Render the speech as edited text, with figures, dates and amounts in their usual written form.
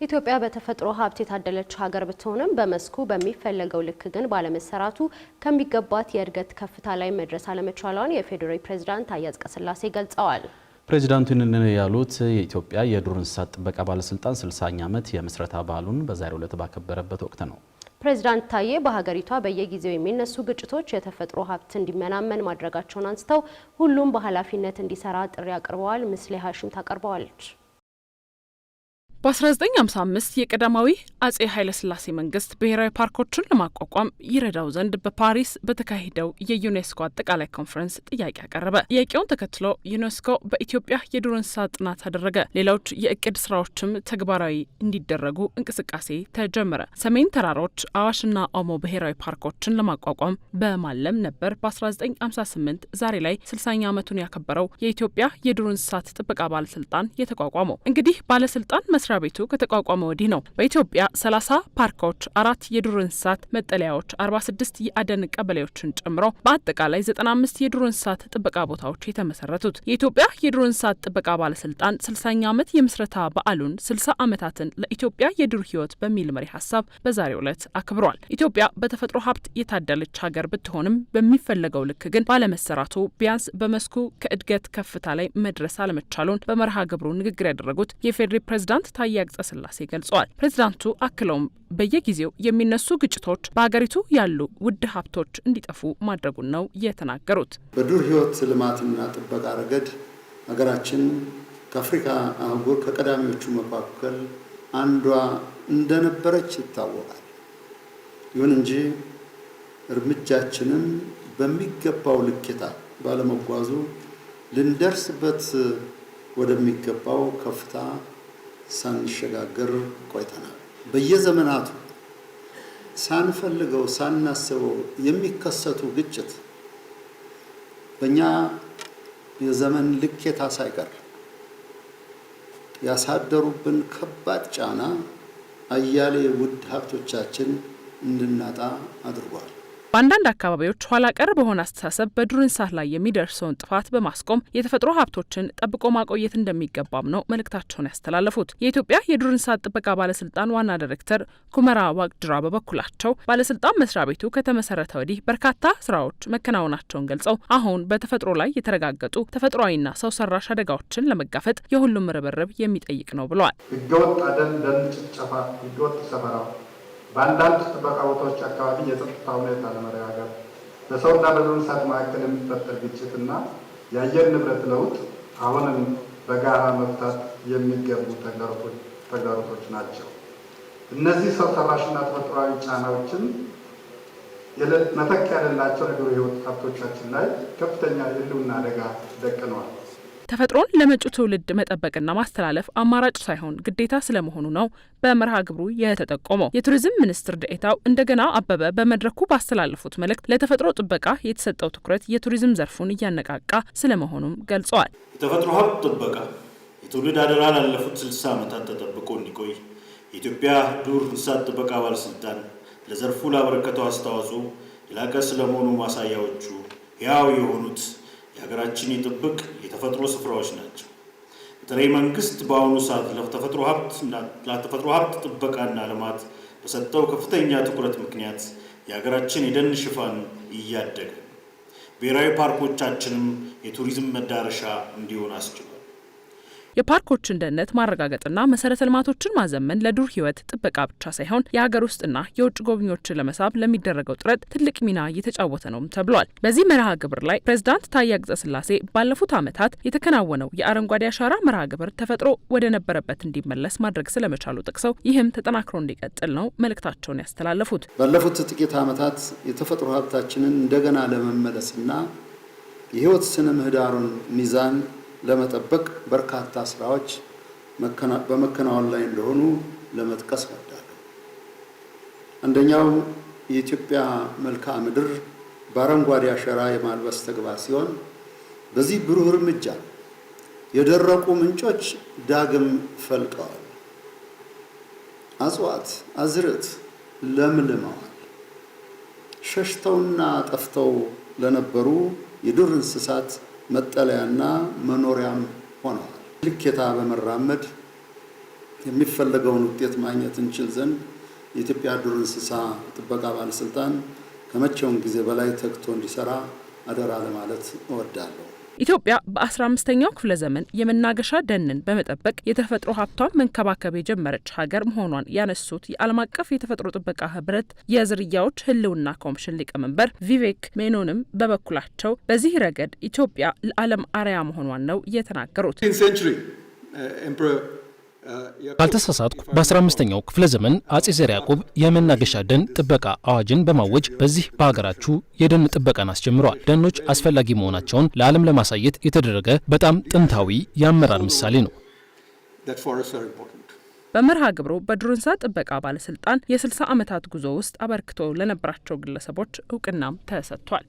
ኢትዮጵያ በተፈጥሮ ሀብት የታደለች ሀገር ብትሆንም በመስኩ በሚፈለገው ልክ ግን ባለመሰራቱ ከሚገባት የእድገት ከፍታ ላይ መድረስ አለመቻሏን የፌዴራል ፕሬዝዳንት ታዬ አጽቀሥላሴ ገልጸዋል። ፕሬዝዳንቱ ይህንን ያሉት የኢትዮጵያ የዱር እንስሳት ጥበቃ ባለስልጣን 60ኛ ዓመት የምስረታ በዓሉን በዛሬው ዕለት ባከበረበት ወቅት ነው። ፕሬዝዳንት ታዬ በሀገሪቷ በየጊዜው የሚነሱ ግጭቶች የተፈጥሮ ሀብት እንዲመናመን ማድረጋቸውን አንስተው ሁሉም በኃላፊነት እንዲሰራ ጥሪ አቅርበዋል። ምስሌ ሀሽም ታቀርበዋለች። በ1955 የቀዳማዊ አጼ ኃይለ ሥላሴ መንግስት ብሔራዊ ፓርኮችን ለማቋቋም ይረዳው ዘንድ በፓሪስ በተካሄደው የዩኔስኮ አጠቃላይ ኮንፈረንስ ጥያቄ አቀረበ። ጥያቄውን ተከትሎ ዩኔስኮ በኢትዮጵያ የዱር እንስሳት ጥናት አደረገ። ሌሎች የእቅድ ስራዎችም ተግባራዊ እንዲደረጉ እንቅስቃሴ ተጀመረ። ሰሜን ተራሮች፣ አዋሽና ኦሞ ብሔራዊ ፓርኮችን ለማቋቋም በማለም ነበር በ1958 ዛሬ ላይ 60ኛ ዓመቱን ያከበረው የኢትዮጵያ የዱር እንስሳት ጥበቃ ባለስልጣን የተቋቋመው። እንግዲህ ባለስልጣን መስሪያ ቤቱ ከተቋቋመ ወዲህ ነው በኢትዮጵያ 30 ፓርኮች፣ 4 የዱር እንስሳት መጠለያዎች፣ 46 የአደን ቀበሌዎችን ጨምሮ በአጠቃላይ 95 የዱር እንስሳት ጥበቃ ቦታዎች የተመሰረቱት። የኢትዮጵያ የዱር እንስሳት ጥበቃ ባለስልጣን 60ኛ ዓመት የምስረታ በዓሉን 60 ዓመታትን ለኢትዮጵያ የዱር ሕይወት በሚል መሪ ሀሳብ በዛሬው ዕለት አክብሯል። ኢትዮጵያ በተፈጥሮ ሀብት የታደለች ሀገር ብትሆንም በሚፈለገው ልክ ግን ባለመሰራቱ ቢያንስ በመስኩ ከእድገት ከፍታ ላይ መድረስ አለመቻሉን በመርሃ ግብሩ ንግግር ያደረጉት የፌዴራል ፕሬዝዳንት ታዬ አጽቀሥላሴ ገልጸዋል። ፕሬዝዳንቱ አክለውም በየጊዜው የሚነሱ ግጭቶች በሀገሪቱ ያሉ ውድ ሀብቶች እንዲጠፉ ማድረጉን ነው የተናገሩት። በዱር ሕይወት ልማትና ጥበቃ ረገድ ሀገራችን ከአፍሪካ አህጉር ከቀዳሚዎቹ መካከል አንዷ እንደነበረች ይታወቃል። ይሁን እንጂ እርምጃችንን በሚገባው ልኬታ ባለመጓዙ ልንደርስበት ወደሚገባው ከፍታ ሳንሸጋገር ቆይተናል። በየዘመናቱ ሳንፈልገው ሳናስበው የሚከሰቱ ግጭት በእኛ የዘመን ልኬታ ሳይቀር ያሳደሩብን ከባድ ጫና አያሌ ውድ ሀብቶቻችን እንድናጣ አድርጓል። በአንዳንድ አካባቢዎች ኋላ ቀር በሆነ አስተሳሰብ በዱር እንስሳት ላይ የሚደርሰውን ጥፋት በማስቆም የተፈጥሮ ሀብቶችን ጠብቆ ማቆየት እንደሚገባም ነው መልእክታቸውን ያስተላለፉት። የኢትዮጵያ የዱር እንስሳት ጥበቃ ባለስልጣን ዋና ዳይሬክተር ኩመራ ዋቅጅራ በበኩላቸው ባለስልጣን መስሪያ ቤቱ ከተመሰረተ ወዲህ በርካታ ስራዎች መከናወናቸውን ገልጸው አሁን በተፈጥሮ ላይ የተረጋገጡ ተፈጥሯዊና ሰው ሰራሽ አደጋዎችን ለመጋፈጥ የሁሉም ርብርብ የሚጠይቅ ነው ብለዋል። ህገወጥ አደን፣ ደን ጭፍጨፋ፣ ህገወጥ ሰፈራ፣ በአንዳንድ ጥበቃ ቦታዎች አካባቢ የጸጥታ ሁኔታ ለመረጋጋት፣ በሰውና በዱር እንስሳት መካከል የሚፈጠር ግጭትና የአየር ንብረት ለውጥ አሁንም በጋራ መፍታት የሚገቡ ተግዳሮቶች ናቸው። እነዚህ ሰው ሰራሽና ተፈጥሯዊ ጫናዎችን መተኪያ የሌላቸው የዱር ሕይወት ሀብቶቻችን ላይ ከፍተኛ የህልውና አደጋ ደቅነዋል። ተፈጥሮን ለመጪው ትውልድ መጠበቅና ማስተላለፍ አማራጭ ሳይሆን ግዴታ ስለመሆኑ ነው በመርሃ ግብሩ የተጠቆመው። የቱሪዝም ሚኒስትር ደኤታው እንደገና አበበ በመድረኩ ባስተላለፉት መልእክት ለተፈጥሮ ጥበቃ የተሰጠው ትኩረት የቱሪዝም ዘርፉን እያነቃቃ ስለመሆኑም ገልጸዋል። የተፈጥሮ ሀብት ጥበቃ የትውልድ አደራ ላለፉት 60 ዓመታት ተጠብቆ እንዲቆይ የኢትዮጵያ ዱር እንስሳት ጥበቃ ባለስልጣን ለዘርፉ ላበረከተው አስተዋጽኦ የላቀ ስለመሆኑ ማሳያዎቹ ያው የሆኑት የሀገራችን የጥብቅ የተፈጥሮ ስፍራዎች ናቸው። በተለይ መንግስት በአሁኑ ሰዓት ለተፈጥሮ ሀብት ጥበቃና ልማት በሰጠው ከፍተኛ ትኩረት ምክንያት የሀገራችን የደን ሽፋን እያደገ ብሔራዊ ፓርኮቻችንም የቱሪዝም መዳረሻ እንዲሆን አስችሏል። የፓርኮችን ደህንነት ማረጋገጥና መሰረተ ልማቶችን ማዘመን ለዱር ሕይወት ጥበቃ ብቻ ሳይሆን የሀገር ውስጥና የውጭ ጎብኚዎችን ለመሳብ ለሚደረገው ጥረት ትልቅ ሚና እየተጫወተ ነውም ተብሏል። በዚህ መርሃ ግብር ላይ ፕሬዝዳንት ታዬ አጽቀሥላሴ ባለፉት ዓመታት የተከናወነው የአረንጓዴ አሻራ መርሃ ግብር ተፈጥሮ ወደ ነበረበት እንዲመለስ ማድረግ ስለመቻሉ ጠቅሰው ይህም ተጠናክሮ እንዲቀጥል ነው መልእክታቸውን ያስተላለፉት። ባለፉት ጥቂት ዓመታት የተፈጥሮ ሀብታችንን እንደገና ለመመለስና የሕይወት ስነ ምህዳሩን ሚዛን ለመጠበቅ በርካታ ስራዎች በመከናወን ላይ እንደሆኑ ለመጥቀስ እወዳለሁ። አንደኛው የኢትዮጵያ መልክዓ ምድር በአረንጓዴ አሻራ የማልበስ ተግባር ሲሆን በዚህ ብሩህ እርምጃ የደረቁ ምንጮች ዳግም ፈልቀዋል። እጽዋት፣ አዝርዕት ለምልመዋል። ሸሽተውና ጠፍተው ለነበሩ የዱር እንስሳት መጠለያና መኖሪያም ሆነዋል። ልኬታ በመራመድ የሚፈለገውን ውጤት ማግኘት እንችል ዘንድ የኢትዮጵያ ዱር እንስሳ ጥበቃ ባለስልጣን ከመቼውም ጊዜ በላይ ተግቶ እንዲሰራ አደራ ለማለት እወዳለሁ። ኢትዮጵያ በ15ኛው ክፍለ ዘመን የመናገሻ ደንን በመጠበቅ የተፈጥሮ ሀብቷን መንከባከብ የጀመረች ሀገር መሆኗን ያነሱት የዓለም አቀፍ የተፈጥሮ ጥበቃ ህብረት የዝርያዎች ህልውና ኮሚሽን ሊቀመንበር ቪቬክ ሜኖንም በበኩላቸው በዚህ ረገድ ኢትዮጵያ ለዓለም አርአያ መሆኗን ነው የተናገሩት። ካልተሳሳትኩ በ15ኛው ክፍለ ዘመን አጼ ዘርዓ ያዕቆብ የመናገሻ ደን ጥበቃ አዋጅን በማወጅ በዚህ በሀገራችሁ የደን ጥበቃን አስጀምረዋል። ደኖች አስፈላጊ መሆናቸውን ለዓለም ለማሳየት የተደረገ በጣም ጥንታዊ የአመራር ምሳሌ ነው። በመርሃ ግብሩ በዱር እንስሳት ጥበቃ ባለስልጣን የ60 ዓመታት ጉዞ ውስጥ አበርክቶ ለነበራቸው ግለሰቦች እውቅናም ተሰጥቷል።